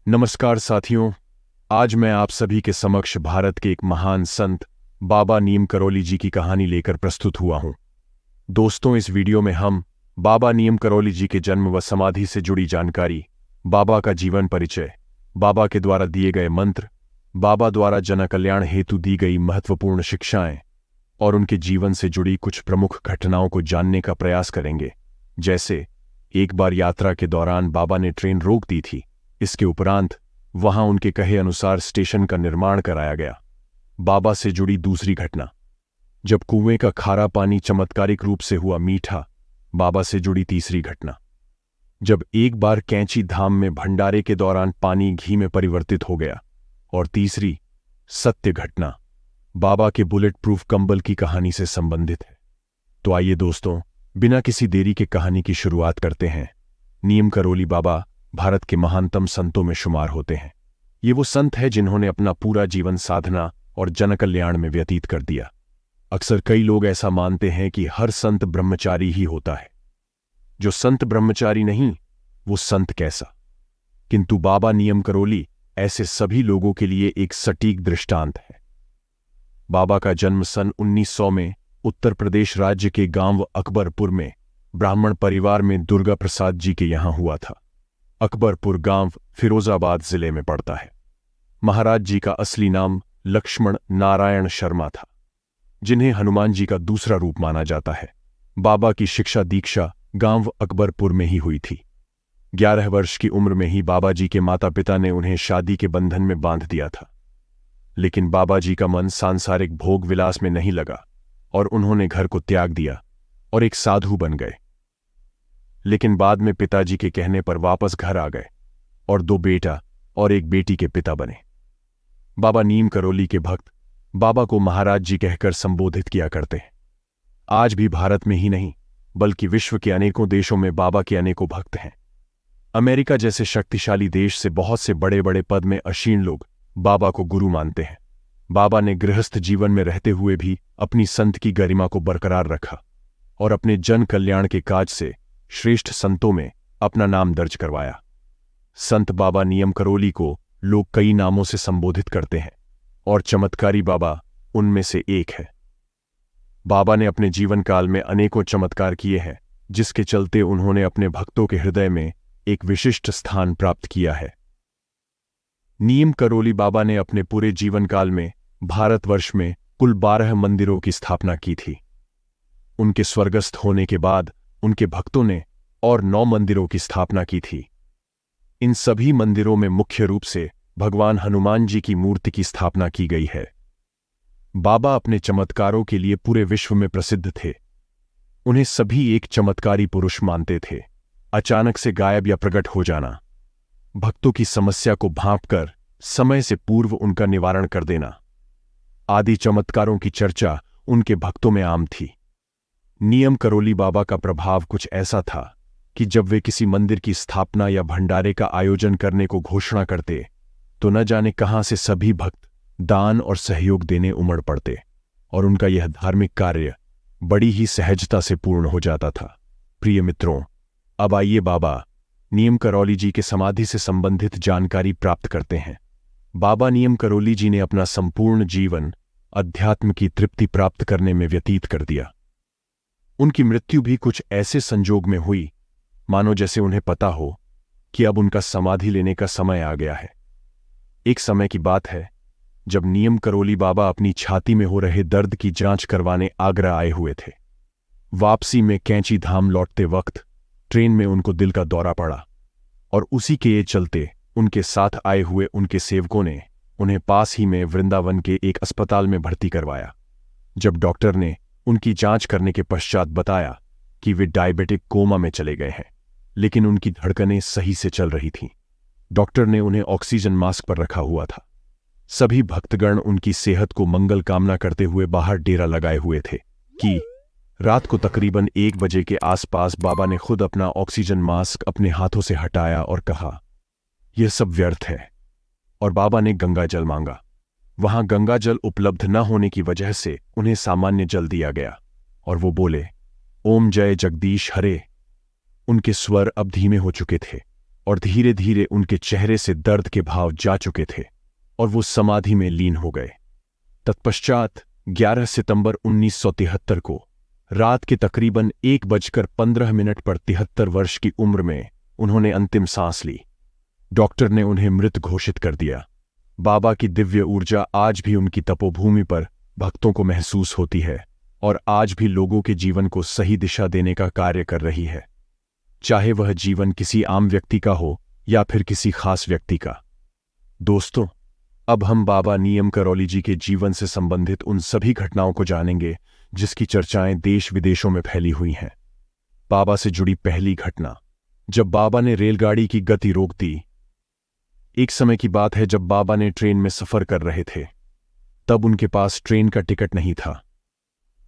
नमस्कार साथियों, आज मैं आप सभी के समक्ष भारत के एक महान संत बाबा नीम करौली जी की कहानी लेकर प्रस्तुत हुआ हूं। दोस्तों, इस वीडियो में हम बाबा नीम करौली जी के जन्म व समाधि से जुड़ी जानकारी, बाबा का जीवन परिचय, बाबा के द्वारा दिए गए मंत्र, बाबा द्वारा जन कल्याण हेतु दी गई महत्वपूर्ण शिक्षाएं और उनके जीवन से जुड़ी कुछ प्रमुख घटनाओं को जानने का प्रयास करेंगे। जैसे एक बार यात्रा के दौरान बाबा ने ट्रेन रोक दी थी। इसके उपरांत वहां उनके कहे अनुसार स्टेशन का निर्माण कराया गया। बाबा से जुड़ी दूसरी घटना, जब कुएं का खारा पानी चमत्कारिक रूप से हुआ मीठा। बाबा से जुड़ी तीसरी घटना, जब एक बार कैंची धाम में भंडारे के दौरान पानी घी में परिवर्तित हो गया। और तीसरी सत्य घटना बाबा के बुलेट प्रूफ कंबल की कहानी से संबंधित है। तो आइए दोस्तों, बिना किसी देरी के कहानी की शुरुआत करते हैं। नीम करौली बाबा भारत के महानतम संतों में शुमार होते हैं। ये वो संत है जिन्होंने अपना पूरा जीवन साधना और जनकल्याण में व्यतीत कर दिया। अक्सर कई लोग ऐसा मानते हैं कि हर संत ब्रह्मचारी ही होता है। जो संत ब्रह्मचारी नहीं, वो संत कैसा। किंतु बाबा नीम करौली ऐसे सभी लोगों के लिए एक सटीक दृष्टांत है। बाबा का जन्म सन 1900 में उत्तर प्रदेश राज्य के गांव अकबरपुर में ब्राह्मण परिवार में दुर्गा प्रसाद जी के यहां हुआ था। अकबरपुर गांव फिरोजाबाद जिले में पड़ता है। महाराज जी का असली नाम लक्ष्मण नारायण शर्मा था, जिन्हें हनुमान जी का दूसरा रूप माना जाता है। बाबा की शिक्षा दीक्षा गांव अकबरपुर में ही हुई थी। 11 वर्ष की उम्र में ही बाबा जी के माता पिता ने उन्हें शादी के बंधन में बांध दिया था। लेकिन बाबा जी का मन सांसारिक भोग विलास में नहीं लगा और उन्होंने घर को त्याग दिया और एक साधु बन गए। लेकिन बाद में पिताजी के कहने पर वापस घर आ गए और 2 बेटा और 1 बेटी के पिता बने। बाबा नीम करौली के भक्त बाबा को महाराज जी कहकर संबोधित किया करते हैं। आज भी भारत में ही नहीं, बल्कि विश्व के अनेकों देशों में बाबा के अनेकों भक्त हैं। अमेरिका जैसे शक्तिशाली देश से बहुत से बड़े बड़े पद में अशीर्ण लोग बाबा को गुरु मानते हैं। बाबा ने गृहस्थ जीवन में रहते हुए भी अपनी संत की गरिमा को बरकरार रखा और अपने जन कल्याण के काज से श्रेष्ठ संतों में अपना नाम दर्ज करवाया। संत बाबा नीम करौली को लोग कई नामों से संबोधित करते हैं और चमत्कारी बाबा उनमें से एक है। बाबा ने अपने जीवन काल में अनेकों चमत्कार किए हैं, जिसके चलते उन्होंने अपने भक्तों के हृदय में एक विशिष्ट स्थान प्राप्त किया है। नीम करौली बाबा ने अपने पूरे जीवन काल में भारतवर्ष में कुल 12 मंदिरों की स्थापना की थी। उनके स्वर्गस्थ होने के बाद उनके भक्तों ने और 9 मंदिरों की स्थापना की थी। इन सभी मंदिरों में मुख्य रूप से भगवान हनुमान जी की मूर्ति की स्थापना की गई है। बाबा अपने चमत्कारों के लिए पूरे विश्व में प्रसिद्ध थे। उन्हें सभी एक चमत्कारी पुरुष मानते थे। अचानक से गायब या प्रकट हो जाना, भक्तों की समस्या को भांपकर समय से पूर्व उनका निवारण कर देना आदि चमत्कारों की चर्चा उनके भक्तों में आम थी। नीम करौली बाबा का प्रभाव कुछ ऐसा था कि जब वे किसी मंदिर की स्थापना या भंडारे का आयोजन करने को घोषणा करते, तो न जाने कहां से सभी भक्त दान और सहयोग देने उमड़ पड़ते और उनका यह धार्मिक कार्य बड़ी ही सहजता से पूर्ण हो जाता था। प्रिय मित्रों, अब आइए बाबा नीम करौली जी के समाधि से संबंधित जानकारी प्राप्त करते हैं। बाबा नीम करौली जी ने अपना संपूर्ण जीवन अध्यात्म की तृप्ति प्राप्त करने में व्यतीत कर दिया। उनकी मृत्यु भी कुछ ऐसे संजोग में हुई मानो जैसे उन्हें पता हो कि अब उनका समाधि लेने का समय आ गया है। एक समय की बात है जब नीम करौली बाबा अपनी छाती में हो रहे दर्द की जांच करवाने आगरा आए हुए थे। वापसी में कैंची धाम लौटते वक्त ट्रेन में उनको दिल का दौरा पड़ा और उसी के चलते उनके साथ आए हुए उनके सेवकों ने उन्हें पास ही में वृंदावन के एक अस्पताल में भर्ती करवाया। जब डॉक्टर ने उनकी जांच करने के पश्चात बताया कि वे डायबिटिक कोमा में चले गए हैं, लेकिन उनकी धड़कनें सही से चल रही थीं। डॉक्टर ने उन्हें ऑक्सीजन मास्क पर रखा हुआ था। सभी भक्तगण उनकी सेहत को मंगल कामना करते हुए बाहर डेरा लगाए हुए थे कि रात को तकरीबन 1 बजे के आसपास बाबा ने खुद अपना ऑक्सीजन मास्क अपने हाथों से हटाया और कहा, यह सब व्यर्थ है। और बाबा ने गंगा जल मांगा। वहां गंगा जल उपलब्ध न होने की वजह से उन्हें सामान्य जल दिया गया और वो बोले, ओम जय जगदीश हरे। उनके स्वर अब धीमे हो चुके थे और धीरे धीरे उनके चेहरे से दर्द के भाव जा चुके थे और वो समाधि में लीन हो गए। तत्पश्चात 11 सितंबर 1973 को रात के तकरीबन 1:15 पर 73 वर्ष की उम्र में उन्होंने अंतिम सांस ली। डॉक्टर ने उन्हें मृत घोषित कर दिया। बाबा की दिव्य ऊर्जा आज भी उनकी तपोभूमि पर भक्तों को महसूस होती है और आज भी लोगों के जीवन को सही दिशा देने का कार्य कर रही है, चाहे वह जीवन किसी आम व्यक्ति का हो या फिर किसी खास व्यक्ति का। दोस्तों, अब हम बाबा नीम करौली जी के जीवन से संबंधित उन सभी घटनाओं को जानेंगे जिसकी चर्चाएं देश विदेशों में फैली हुई हैं। बाबा से जुड़ी पहली घटना। जब बाबा ने रेलगाड़ी की गति रोक दी। एक समय की बात है जब बाबा ने ट्रेन में सफर कर रहे थे। तब उनके पास ट्रेन का टिकट नहीं था।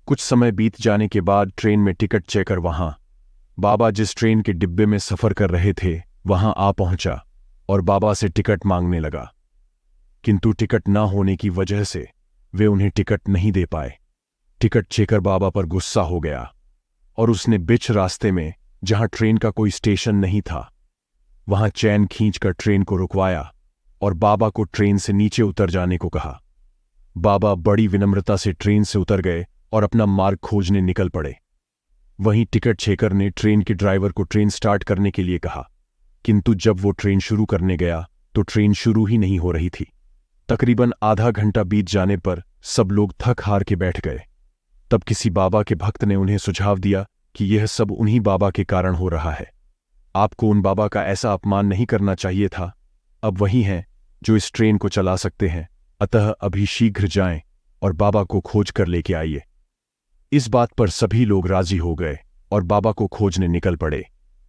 कुछ समय बीत जाने के बाद ट्रेन में टिकट चेकर बाबा जिस ट्रेन के डिब्बे में सफर कर रहे थे वहां आ पहुंचा और बाबा से टिकट मांगने लगा, किंतु टिकट ना होने की वजह से वे उन्हें टिकट नहीं दे पाए। टिकट चेकर बाबा पर गुस्सा हो गया और उसने बीच रास्ते में, जहां ट्रेन का कोई स्टेशन नहीं था, वहां चैन खींचकर ट्रेन को रुकवाया और बाबा को ट्रेन से नीचे उतर जाने को कहा। बाबा बड़ी विनम्रता से ट्रेन से उतर गए और अपना मार्ग खोजने निकल पड़े। वहीं टिकट चेकर ने ट्रेन के ड्राइवर को ट्रेन स्टार्ट करने के लिए कहा, किंतु जब वो ट्रेन शुरू करने गया तो ट्रेन शुरू ही नहीं हो रही थी। तकरीबन आधा घंटा बीत जाने पर सब लोग थक हार के बैठ गए। तब किसी बाबा के भक्त ने उन्हें सुझाव दिया कि यह सब उन्हीं बाबा के कारण हो रहा है। आपको उन बाबा का ऐसा अपमान नहीं करना चाहिए था। अब वही हैं जो इस ट्रेन को चला सकते हैं, अतः अभी शीघ्र जाएं और बाबा को खोज कर लेके आइए। इस बात पर सभी लोग राजी हो गए और बाबा को खोजने निकल पड़े।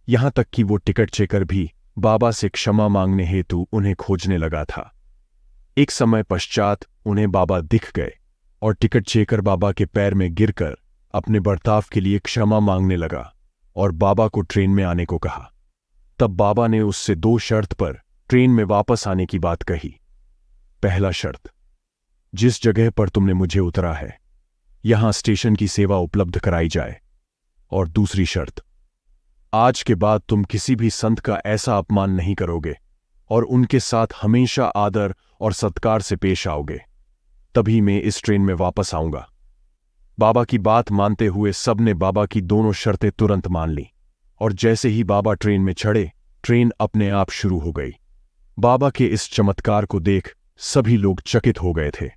यहां तक कि वो टिकट चेकर भी बाबा से क्षमा मांगने हेतु उन्हें खोजने लगा था। एक समय पश्चात उन्हें बाबा दिख गए और टिकट चेकर बाबा के पैर में गिरकर अपने बर्ताव के लिए क्षमा मांगने लगा और बाबा को ट्रेन में आने को कहा। तब बाबा ने उससे 2 शर्त पर ट्रेन में वापस आने की बात कही। पहला शर्त, जिस जगह पर तुमने मुझे उतरा है यहां स्टेशन की सेवा उपलब्ध कराई जाए। और दूसरी शर्त, आज के बाद तुम किसी भी संत का ऐसा अपमान नहीं करोगे और उनके साथ हमेशा आदर और सत्कार से पेश आओगे, तभी मैं इस ट्रेन में वापस आऊंगा। बाबा की बात मानते हुए सबने बाबा की दोनों शर्तें तुरंत मान ली और जैसे ही बाबा ट्रेन में चढ़े, ट्रेन अपने आप शुरू हो गई। बाबा के इस चमत्कार को देख सभी लोग चकित हो गए थे।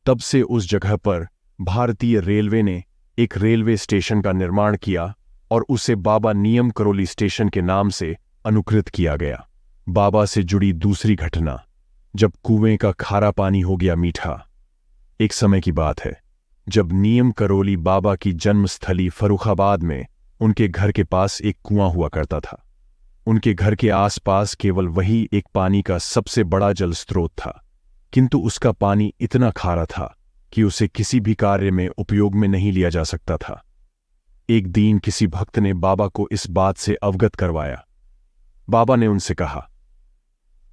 तब से उस जगह पर भारतीय रेलवे ने एक रेलवे स्टेशन का निर्माण किया और उसे बाबा नीम करौली स्टेशन के नाम से अनुकृत किया गया। बाबा से जुड़ी दूसरी घटना। जब कुएं का खारा पानी हो गया मीठा। एक समय की बात है जब नीम करौली बाबा की जन्मस्थली फर्रुखाबाद में उनके घर के पास एक कुआं हुआ करता था। उनके घर के आसपास केवल वही एक पानी का सबसे बड़ा जल स्रोत था, किंतु उसका पानी इतना खारा था कि उसे किसी भी कार्य में उपयोग में नहीं लिया जा सकता था। एक दिन किसी भक्त ने बाबा को इस बात से अवगत करवाया। बाबा ने उनसे कहा,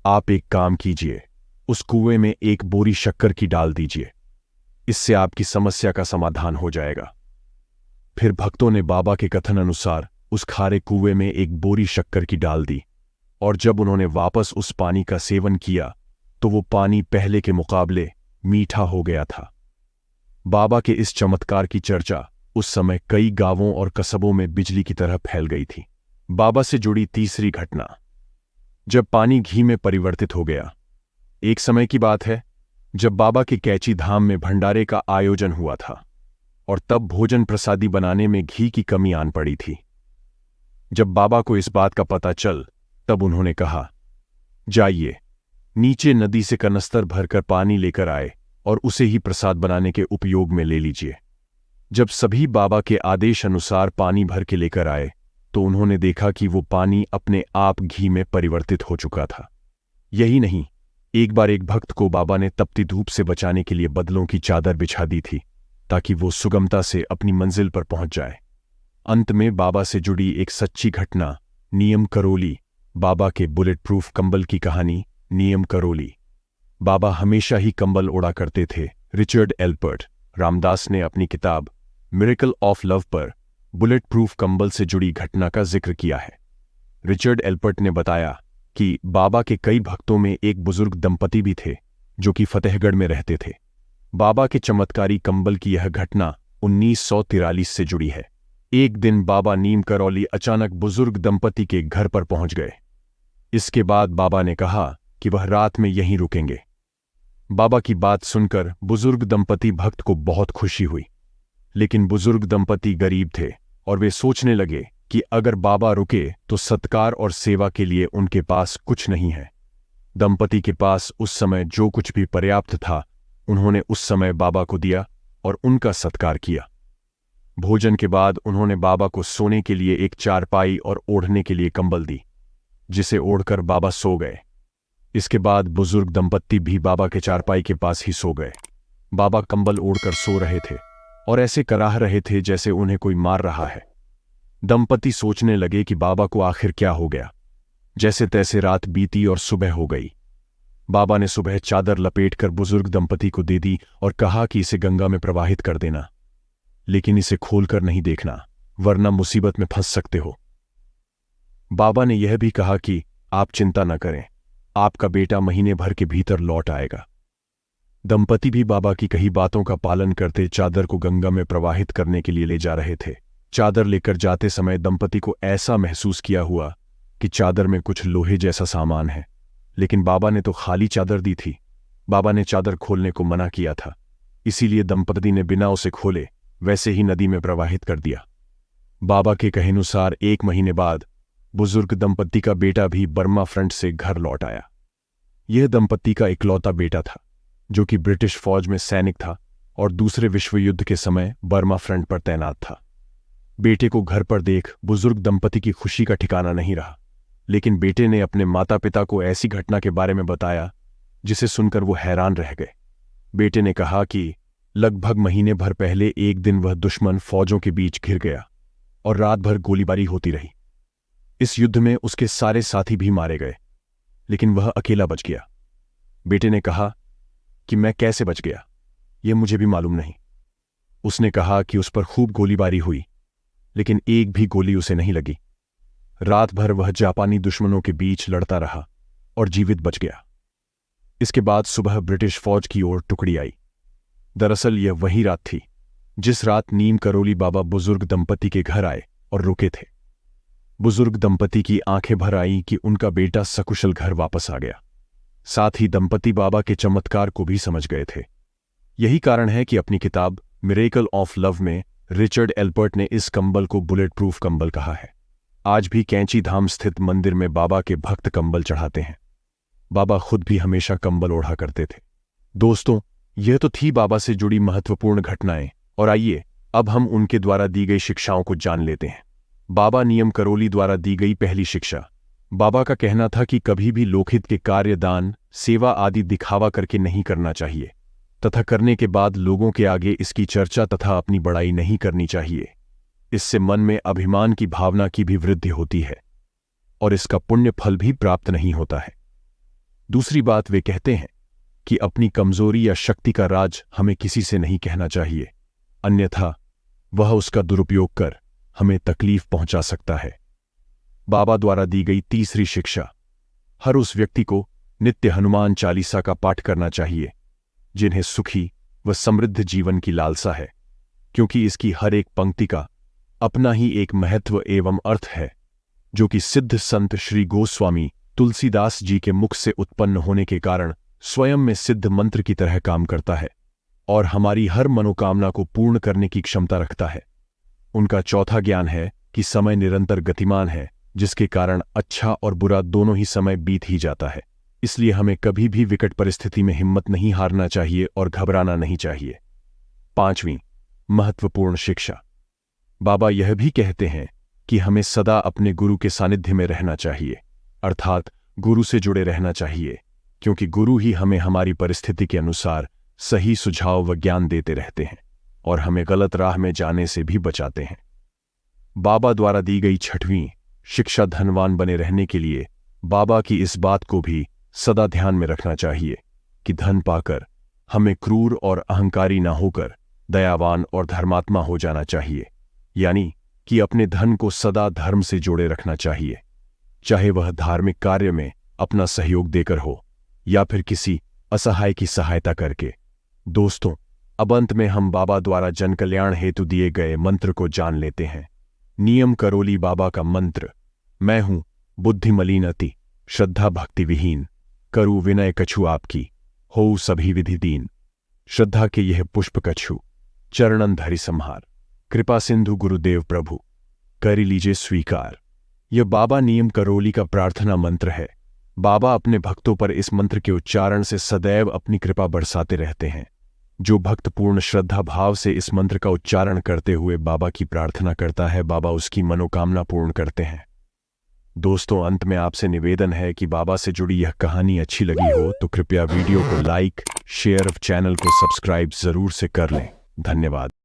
आप एक काम कीजिए, उस कुएं में एक बोरी शक्कर की डाल दीजिए, इससे आपकी समस्या का समाधान हो जाएगा। फिर भक्तों ने बाबा के कथन अनुसार उस खारे कुएं में एक बोरी शक्कर की डाल दी और जब उन्होंने वापस उस पानी का सेवन किया तो वो पानी पहले के मुकाबले मीठा हो गया था। बाबा के इस चमत्कार की चर्चा उस समय कई गांवों और कस्बों में बिजली की तरह फैल गई थी। बाबा से जुड़ी तीसरी घटना। जब पानी घी में परिवर्तित हो गया। एक समय की बात है जब बाबा के कैची धाम में भंडारे का आयोजन हुआ था और तब भोजन प्रसादी बनाने में घी की कमी आन पड़ी थी। जब बाबा को इस बात का पता चल तब उन्होंने कहा, जाइए नीचे नदी से कनस्तर भरकर पानी लेकर आए और उसे ही प्रसाद बनाने के उपयोग में ले लीजिए। जब सभी बाबा के आदेश अनुसार पानी भर के लेकर आए तो उन्होंने देखा कि वो पानी अपने आप घी में परिवर्तित हो चुका था। यही नहीं, एक बार एक भक्त को बाबा ने तपती धूप से बचाने के लिए बदलों की चादर बिछा दी थी ताकि वो सुगमता से अपनी मंजिल पर पहुंच जाए। अंत में बाबा से जुड़ी एक सच्ची घटना। नीम करौली बाबा के बुलेट प्रूफ कंबल की कहानी। नीम करौली बाबा हमेशा ही कंबल ओढ़ा करते थे। रिचर्ड एल्पर्ट रामदास ने अपनी किताब मिरेकल ऑफ लव पर बुलेट प्रूफ कंबल से जुड़ी घटना का जिक्र किया है। रिचर्ड एल्पर्ट ने बताया कि बाबा के कई भक्तों में एक बुजुर्ग दंपति भी थे जो कि फतेहगढ़ में रहते थे। बाबा के चमत्कारी कंबल की यह घटना 1943 से जुड़ी है। एक दिन बाबा नीम करौली अचानक बुजुर्ग दंपति के घर पर पहुंच गए। इसके बाद बाबा ने कहा कि वह रात में यहीं रुकेंगे। बाबा की बात सुनकर बुजुर्ग दंपति भक्त को बहुत खुशी हुई, लेकिन बुजुर्ग दंपति गरीब थे और वे सोचने लगे कि अगर बाबा रुके तो सत्कार और सेवा के लिए उनके पास कुछ नहीं है। दंपति के पास उस समय जो कुछ भी पर्याप्त था उन्होंने उस समय बाबा को दिया और उनका सत्कार किया। भोजन के बाद उन्होंने बाबा को सोने के लिए एक चारपाई और ओढ़ने के लिए कंबल दी, जिसे ओढ़कर बाबा सो गए। इसके बाद बुजुर्ग दंपत्ति भी बाबा के चारपाई के पास ही सो गए। बाबा कंबल ओढ़कर सो रहे थे और ऐसे कराह रहे थे जैसे उन्हें कोई मार रहा है। दंपति सोचने लगे कि बाबा को आखिर क्या हो गया। जैसे तैसे रात बीती और सुबह हो गई। बाबा ने सुबह चादर लपेटकर बुजुर्ग दंपति को दे दी और कहा कि इसे गंगा में प्रवाहित कर देना, लेकिन इसे खोलकर नहीं देखना, वरना मुसीबत में फंस सकते हो। बाबा ने यह भी कहा कि आप चिंता न करें, आपका बेटा महीने भर के भीतर लौट आएगा। दंपति भी बाबा की कही बातों का पालन करते चादर को गंगा में प्रवाहित करने के लिए ले जा रहे थे। चादर लेकर जाते समय दंपति को ऐसा महसूस किया हुआ कि चादर में कुछ लोहे जैसा सामान है, लेकिन बाबा ने तो खाली चादर दी थी। बाबा ने चादर खोलने को मना किया था, इसीलिए दंपति ने बिना उसे खोले वैसे ही नदी में प्रवाहित कर दिया। बाबा के कहेनुसार 1 महीने बाद बुजुर्ग दंपति का बेटा भी बर्मा फ्रंट से घर लौट आया। यह दंपति का इकलौता बेटा था जो कि ब्रिटिश फौज में सैनिक था और दूसरे विश्व युद्ध के समय बर्मा फ्रंट पर तैनात था। बेटे को घर पर देख बुजुर्ग दंपति की खुशी का ठिकाना नहीं रहा, लेकिन बेटे ने अपने माता पिता को ऐसी घटना के बारे में बताया जिसे सुनकर वो हैरान रह गए। बेटे ने कहा कि लगभग महीने भर पहले एक दिन वह दुश्मन फौजों के बीच घिर गया और रात भर गोलीबारी होती रही। इस युद्ध में उसके सारे साथी भी मारे गए, लेकिन वह अकेला बच गया। बेटे ने कहा कि मैं कैसे बच गया, यह मुझे भी मालूम नहीं। उसने कहा कि उस पर खूब गोलीबारी हुई, लेकिन एक भी गोली उसे नहीं लगी। रात भर वह जापानी दुश्मनों के बीच लड़ता रहा और जीवित बच गया। इसके बाद सुबह ब्रिटिश फौज की ओर टुकड़ी आई। दरअसल यह वही रात थी जिस रात नीम करौली बाबा बुजुर्ग दंपति के घर आए और रुके थे। बुजुर्ग दंपति की आंखें भर आईं कि उनका बेटा सकुशल घर वापस आ गया। साथ ही दंपति बाबा के चमत्कार को भी समझ गए थे। यही कारण है कि अपनी किताब मिरेकल ऑफ लव में रिचर्ड एल्पर्ट ने इस कंबल को बुलेट प्रूफ कंबल कहा है। आज भी कैंची धाम स्थित मंदिर में बाबा के भक्त कंबल चढ़ाते हैं। बाबा खुद भी हमेशा कंबल ओढ़ा करते थे। दोस्तों, यह तो थी बाबा से जुड़ी महत्वपूर्ण घटनाएं, और आइए अब हम उनके द्वारा दी गई शिक्षाओं को जान लेते हैं। बाबा नीम करौली द्वारा दी गई पहली शिक्षा। बाबा का कहना था कि कभी भी लोकहित के कार्य, दान, सेवा आदि दिखावा करके नहीं करना चाहिए तथा करने के बाद लोगों के आगे इसकी चर्चा तथा अपनी बड़ाई नहीं करनी चाहिए। इससे मन में अभिमान की भावना की भी वृद्धि होती है और इसका पुण्य फल भी प्राप्त नहीं होता है। दूसरी बात, वे कहते हैं कि अपनी कमजोरी या शक्ति का राज हमें किसी से नहीं कहना चाहिए, अन्यथा वह उसका दुरुपयोग कर हमें तकलीफ पहुंचा सकता है। बाबा द्वारा दी गई तीसरी शिक्षा। हर उस व्यक्ति को नित्य हनुमान चालीसा का पाठ करना चाहिए जिन्हें सुखी व समृद्ध जीवन की लालसा है, क्योंकि इसकी हर एक पंक्ति का अपना ही एक महत्व एवं अर्थ है, जो कि सिद्ध संत श्री गोस्वामी तुलसीदास जी के मुख से उत्पन्न होने के कारण स्वयं में सिद्ध मंत्र की तरह काम करता है और हमारी हर मनोकामना को पूर्ण करने की क्षमता रखता है। उनका चौथा ज्ञान है कि समय निरंतर गतिमान है, जिसके कारण अच्छा और बुरा दोनों ही समय बीत ही जाता है। इसलिए हमें कभी भी विकट परिस्थिति में हिम्मत नहीं हारना चाहिए और घबराना नहीं चाहिए। 5वीं महत्वपूर्ण शिक्षा। बाबा यह भी कहते हैं कि हमें सदा अपने गुरु के सानिध्य में रहना चाहिए, अर्थात गुरु से जुड़े रहना चाहिए, क्योंकि गुरु ही हमें हमारी परिस्थिति के अनुसार सही सुझाव व ज्ञान देते रहते हैं और हमें गलत राह में जाने से भी बचाते हैं। बाबा द्वारा दी गई 6वीं शिक्षा। धनवान बने रहने के लिए बाबा की इस बात को भी सदा ध्यान में रखना चाहिए कि धन पाकर हमें क्रूर और अहंकारी ना होकर दयावान और धर्मात्मा हो जाना चाहिए, यानी कि अपने धन को सदा धर्म से जोड़े रखना चाहिए, चाहे वह धार्मिक कार्य में अपना सहयोग देकर हो या फिर किसी असहाय की सहायता करके। दोस्तों, अब अंत में हम बाबा द्वारा जन कल्याण हेतु दिए गए मंत्र को जान लेते हैं। नियम करोली बाबा का मंत्र। मैं हूं बुद्धि मलिन अति, श्रद्धा भक्ति विहीन, करूँ विनय कछु आपकी, हो सभी विधि दीन। श्रद्धा के यह पुष्प कछु, चरणन धरि संहार, कृपा सिंधु गुरुदेव प्रभु, कर लीजिए स्वीकार। यह बाबा नियम करोली का प्रार्थना मंत्र है। बाबा अपने भक्तों पर इस मंत्र के उच्चारण से सदैव अपनी कृपा बरसाते रहते हैं। जो भक्त पूर्ण श्रद्धा भाव से इस मंत्र का उच्चारण करते हुए बाबा की प्रार्थना करता है, बाबा उसकी मनोकामना पूर्ण करते हैं। दोस्तों, अंत में आपसे निवेदन है कि बाबा से जुड़ी यह कहानी अच्छी लगी हो तो कृपया वीडियो को लाइक, शेयर, चैनल को सब्सक्राइब जरूर से कर लें। धन्यवाद।